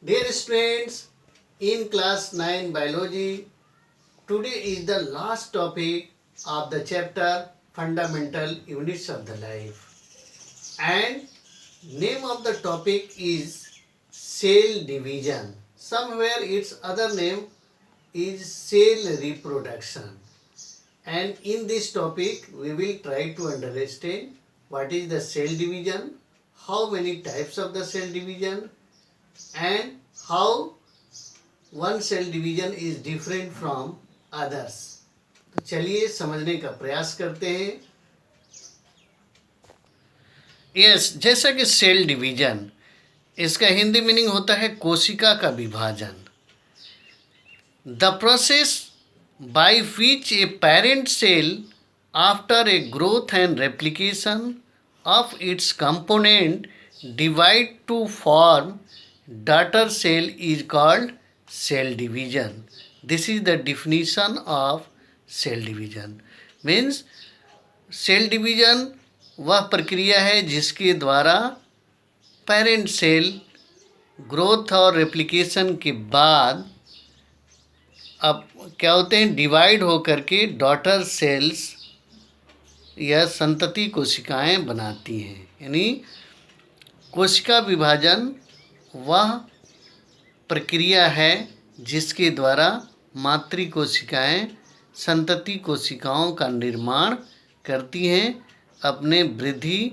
Dear students, in class 9 biology, today is the last topic of the chapter Fundamental Units of the Life. And name of the topic is cell division. Somewhere its other name is cell reproduction. And in this topic, we will try to understand what is the cell division, how many types of the cell division, and how one cell division is different from others. तो चलिए समझने का प्रयास करते हैं. Yes, जैसा कि cell division, इसका हिंदी मीनिंग होता है कोशिका का विभाजन. The process by which a parent cell, after a growth and replication of its component, divide to form daughter cell is called cell division. This is the definition of cell division. Means cell division वह प्रक्रिया है जिसके द्वारा parent cell growth और replication के बाद अब क्या होते हैं, डिवाइड होकर के डॉटर सेल्स या संतति कोशिकाएं बनाती हैं. यानी कोशिका विभाजन वह प्रक्रिया है जिसके द्वारा मातृ कोशिकाएं संतति कोशिकाओं का निर्माण करती हैं अपने वृद्धि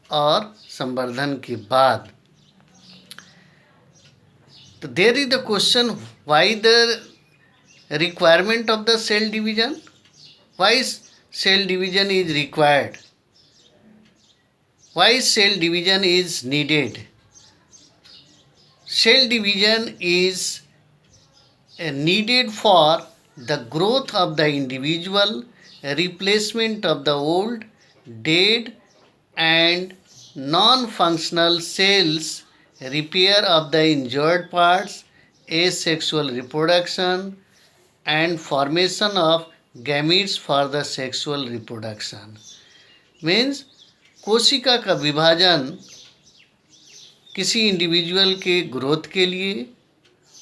और संवर्धन के बाद. तो there is the question, why the requirement of the cell division? Why cell division is required? Why cell division is needed? Cell division is needed for the growth of the individual, replacement of the old, dead and non-functional cells, repair of the injured parts, asexual reproduction and formation of gametes for the sexual reproduction. Means कोशिका का विभाजन किसी individual के growth के लिए,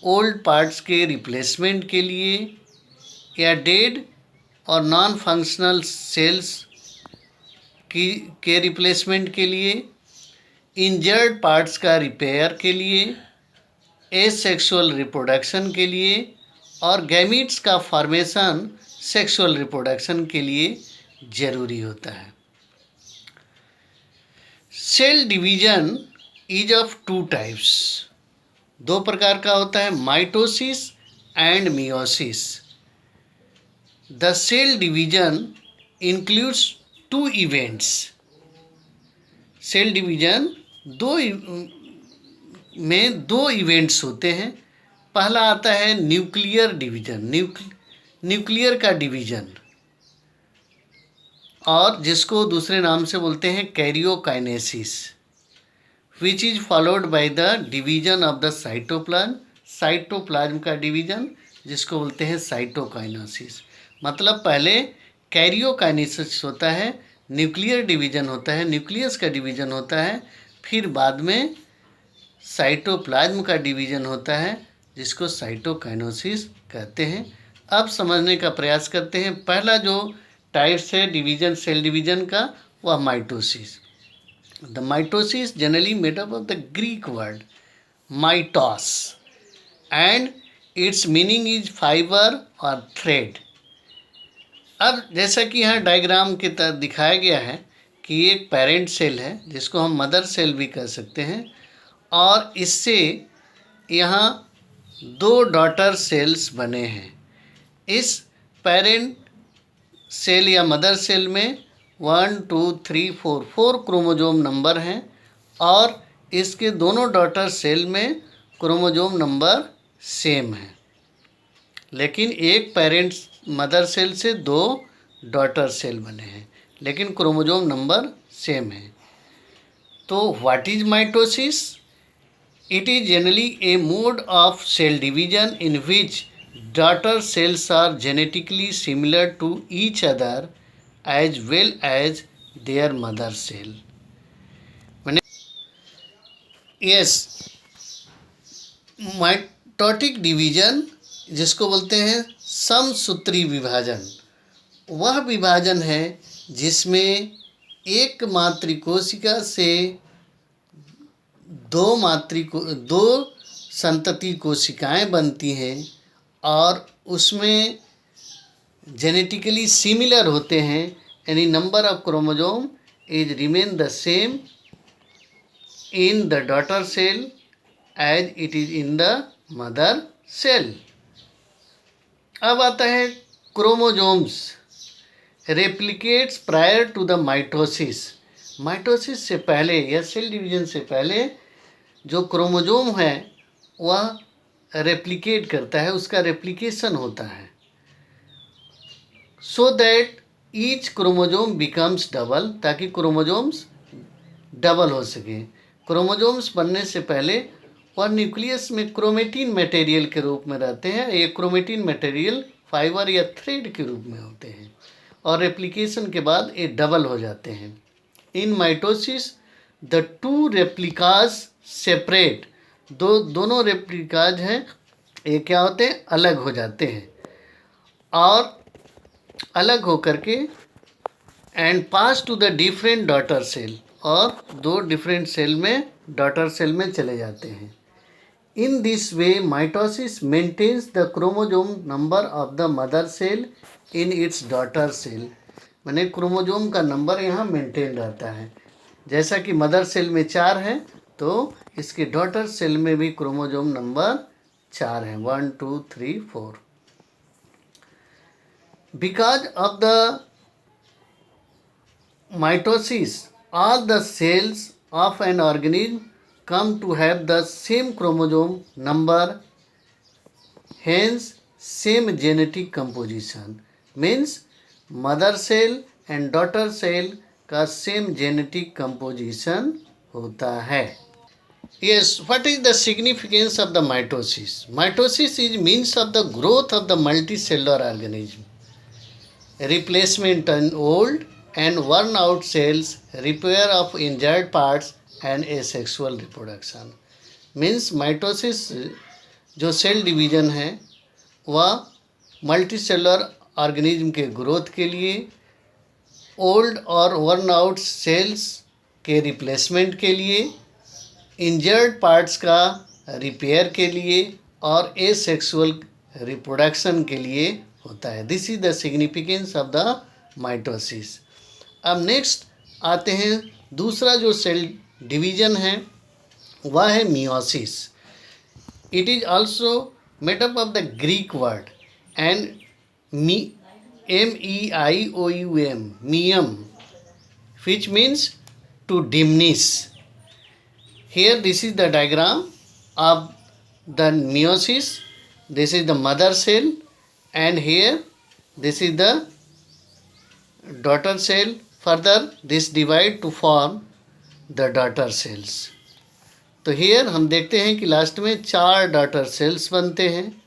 old parts के replacement के लिए या डेड और नॉन फंक्शनल सेल्स के रिप्लेसमेंट के लिए, इंजर्ड पार्ट्स का रिपेयर के लिए, एसेक्सुअल रिप्रोडक्शन के लिए और गैमीट्स का फॉर्मेशन सेक्सुअल रिप्रोडक्शन के लिए जरूरी होता है. Cell division is of two types. दो प्रकार का होता है, mitosis and meiosis. The cell division includes two events. Cell division में दो इवेंट्स होते हैं. पहला आता है न्यूक्लियर डिवीजन, न्यूक्लियर का डिवीजन, और जिसको दूसरे नाम से बोलते हैं karyokinesis, which is followed by the division of the cytoplasm. Cytoplasm का डिवीजन जिसको बोलते हैं साइटोकाइनेसिस. मतलब पहले कैरियोकाइनेसिस होता है, न्यूक्लियर डिवीजन होता है, न्यूक्लियस का डिवीजन होता है, फिर बाद में साइटोप्लाज्म का डिवीजन होता है जिसको साइटोकाइनेसिस कहते हैं. अब समझने का प्रयास करते हैं. पहला जो टाइप्स है डिवीजन, सेल डिवीजन का, वह mitosis. The mitosis generally made up of the Greek word mitos and it's meaning is fibre और थ्रेड. अब जैसा कि यहाँ डायग्राम की तरह दिखाया गया है कि एक पेरेंट सेल है जिसको हम मदर सेल भी कह सकते हैं, और इससे यहाँ दो डॉटर सेल्स बने हैं. इस पेरेंट सेल या मदर सेल में 1 2 3 4 क्रोमोजोम नंबर हैं, और इसके दोनों डॉटर सेल में क्रोमोजोम नंबर सेम है. लेकिन एक पेरेंट मदर सेल से दो डॉटर सेल बने हैं, लेकिन क्रोमोजोम नंबर सेम है. तो what is mitosis? It is generally a mode of cell division in which daughter cells are genetically similar to each other as well as their mother cell. Yes, mitotic division जिसको बोलते हैं समसूत्री विभाजन, वह विभाजन है जिसमें एक मातृकोशिका से दो संतति कोशिकाएं बनती हैं और उसमें जेनेटिकली सिमिलर होते हैं, यानी number of chromosome is remain the same in the daughter cell as it is in the mother cell. अब आता है chromosomes replicates prior to the mitosis. Mitosis से पहले या सेल डिवीजन से पहले जो क्रोमोसोम है वह रेप्लिकेट करता है, उसका रेप्लिकेशन होता है, so that each chromosome becomes double, ताकि क्रोमोसोम्स डबल हो सके। क्रोमोसोम्स बनने से पहले वह न्यूक्लियस में क्रोमेटिन मटेरियल के रूप में रहते हैं। ये क्रोमेटिन मटेरियल फाइबर या थ्रेड के रूप में होते हैं और रेप्लिकेशन के बाद ये डबल हो जाते हैं। इन mitosis the two replicas separate, दोनों रेप्लिकाज हैं ये क्या होते हैं, अलग हो जाते हैं और अलग होकर के and pass to the different daughter cell, और दो डिफरेंट सेल में डॉटर सेल में चले जाते हैं। In this way mitosis maintains the chromosome number of the mother cell in its daughter cell, माने क्रोमोसोम का नंबर यहाँ मेंटेन रहता है। जैसा कि मदर सेल में 4 है तो इसके डॉटर सेल में भी क्रोमोसोम नंबर 4 है, 1 2 3 4। Because of the mitosis all the cells of an organism come to have the same chromosome number, hence same genetic composition, means mother cell and daughter cell का same genetic composition होता है। Yes, what is the significance of the mitosis? Mitosis is means of the growth of the multicellular organism, replacement in old and worn out cells, repair of injured parts and asexual reproduction। Means mitosis जो cell division है वह multicellular organism के growth के लिए, old और worn out sales के replacement के लिए, इंजर्ड पार्ट्स का रिपेयर के लिए और एसेक्सुअल रिप्रोडक्शन के लिए होता है। This is the significance of the mitosis. अब नेक्स्ट आते हैं दूसरा जो सेल डिवीजन है वह है meiosis. It is also made up of the Greek word and MEIOUM, मियम, which means to diminish. Here this is the diagram of the meiosis. This is the mother cell and here this is the daughter cell. Further this divide to form the daughter cells. तो here हम देखते हैं कि last में 4 daughter cells बनते हैं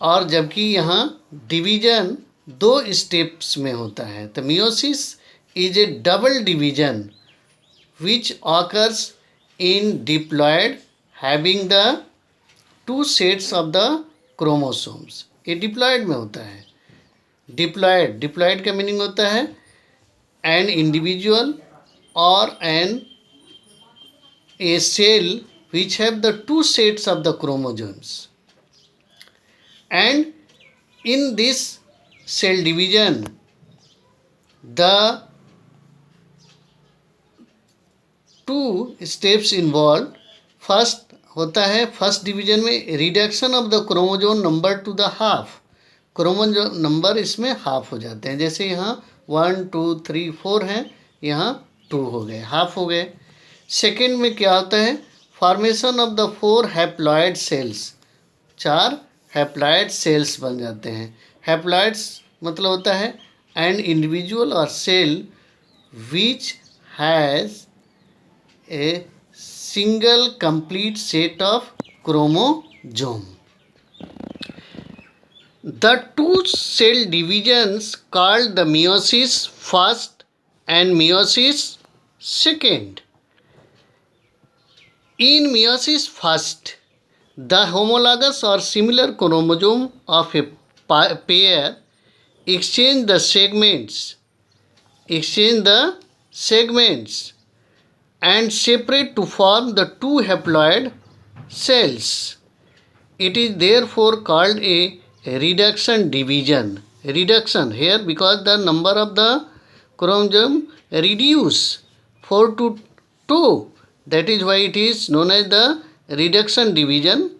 और जबकि यहाँ डिवीजन 2 स्टेप्स में होता है। तो meiosis is a double division which occurs in diploid having the 2 sets of the chromosomes. ये डिप्लॉयड में होता है। डिप्लॉयड का मीनिंग होता है एन इंडिविजुअल और an a cell which have the 2 sets of the chromosomes, and in this cell division the 2 steps involved। First होता है फर्स्ट डिवीजन में reduction of the chromosome number two the half, chromosome number इसमें half हो जाते हैं। जैसे यहाँ 1 2 3 4 हैं, यहाँ 2 हो गए, हाफ हो गए। सेकेंड में क्या होता है, formation of the 4 haploid cells, 4 haploid cells बन जाते हैं। हैप्लॉयड्स मतलब होता है एन इंडिविजुअल और cell which has a single complete set of chromosome. The 2 cell divisions called the meiosis first and meiosis second. In meiosis first, The homologous or similar chromosome of a pair exchange the segments and separate to form the two haploid cells. It is therefore called a reduction division. Reduction here because the number of the chromosome reduce 4 to 2. That is why it is known as the reduction division.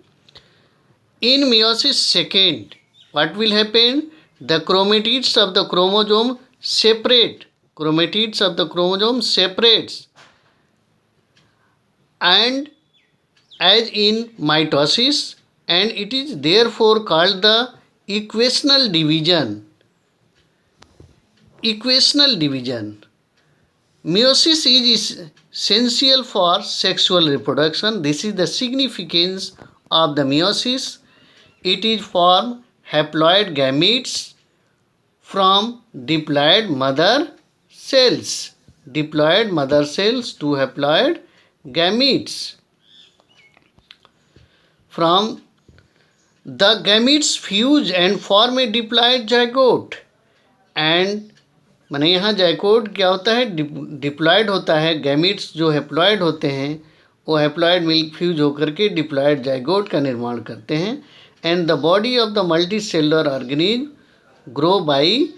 In meiosis second, what will happen? The chromatids of the chromosome separate. Chromatids of the chromosome separates, and as in mitosis, and it is therefore called the equational division. Equational division. Meiosis is essential for sexual reproduction. This is the significance of the meiosis. It is form haploid gametes from diploid mother cells. Diploid mother cells to haploid gametes. From the gametes fuse and form a diploid zygote. And माने यहाँ zygote क्या होता है? Diploid होता है. Gametes जो haploid होते हैं वो हैप्लॉयड मिल्क फ्यूज होकर के डिप्लॉयड जाइगोट का निर्माण करते हैं. And the body of the multi cellular organism grow by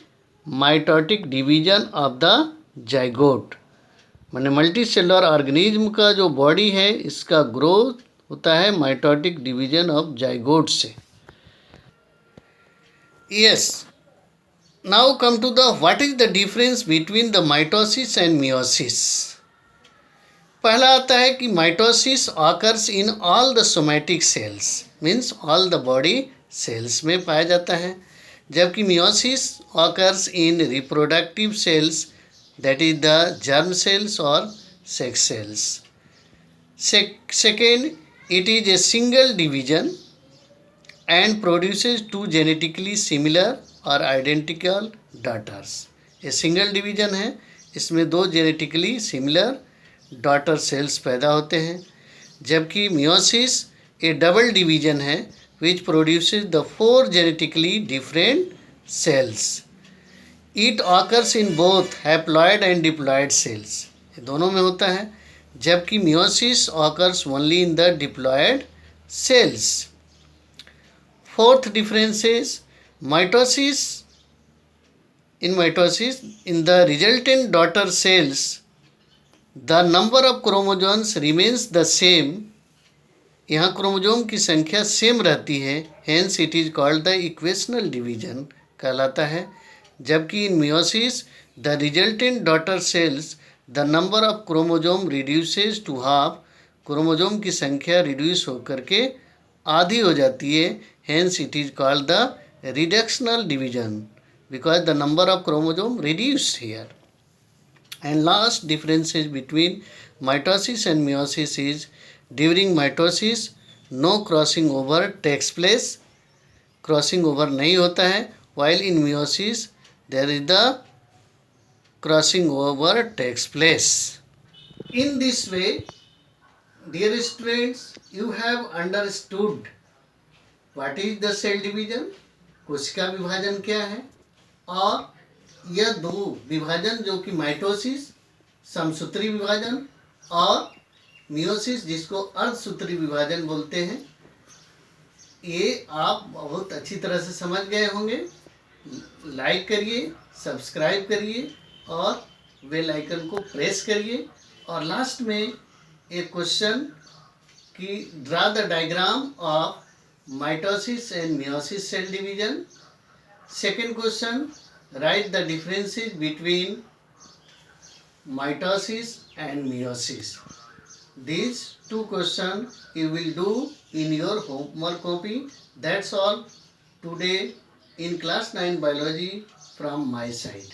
mitotic division of the zygote. माने मल्टी सेलुलर ऑर्गेनिज्म का जो बॉडी है इसका ग्रोथ होता है माइटोटिक डिवीजन ऑफ जाइगोट से. Yes. Now come to the what is the difference between the mitosis and meiosis. पहला आता है कि mitosis occurs in all the somatic cells, means all the body cells में पाया जाता है, जबकि meiosis occurs in reproductive cells, that is the germ cells or sex cells. Second, it is a single division and produces two genetically similar और identical daughters. ये single division है, इसमें दो जेनेटिकली सिमिलर डॉटर सेल्स पैदा होते हैं, जबकि meiosis ए double division है which produces the 4 genetically different cells. It occurs in both haploid and diploid cells. ये दोनों में होता है, जबकि meiosis occurs only in the diploid cells. Fourth differences. Mitosis, in the resultant daughter cells, the number of chromosomes remains the same. यहाँ chromosome की संख्या same रहती है, hence it is called the equational division कहलाता है. जबकि in meiosis, the resultant daughter cells, the number of chromosome reduces to half. Chromosome की संख्या रिड्यूस होकर के आधी हो जाती है, hence it is called the reductional division because the number of chromosome reduced here. And last differences between mitosis and meiosis is during mitosis no crossing over takes place. Crossing over नहीं होता है, while in meiosis there is the crossing over takes place. In this way, dear students, you have understood what is the cell division, कोशिका विभाजन क्या है, और यह दो विभाजन जो कि माइटोसिस समसूत्री विभाजन और मियोसिस जिसको अर्धसूत्री विभाजन बोलते हैं, ये आप बहुत अच्छी तरह से समझ गए होंगे. लाइक करिए, सब्सक्राइब करिए और बेल आइकन को प्रेस करिए. और लास्ट में एक क्वेश्चन कि draw the diagram of mitosis and meiosis cell division. Second question, write the differences between mitosis and meiosis. These two questions you will do in your homework copy. That's all today in class 9 biology from my side.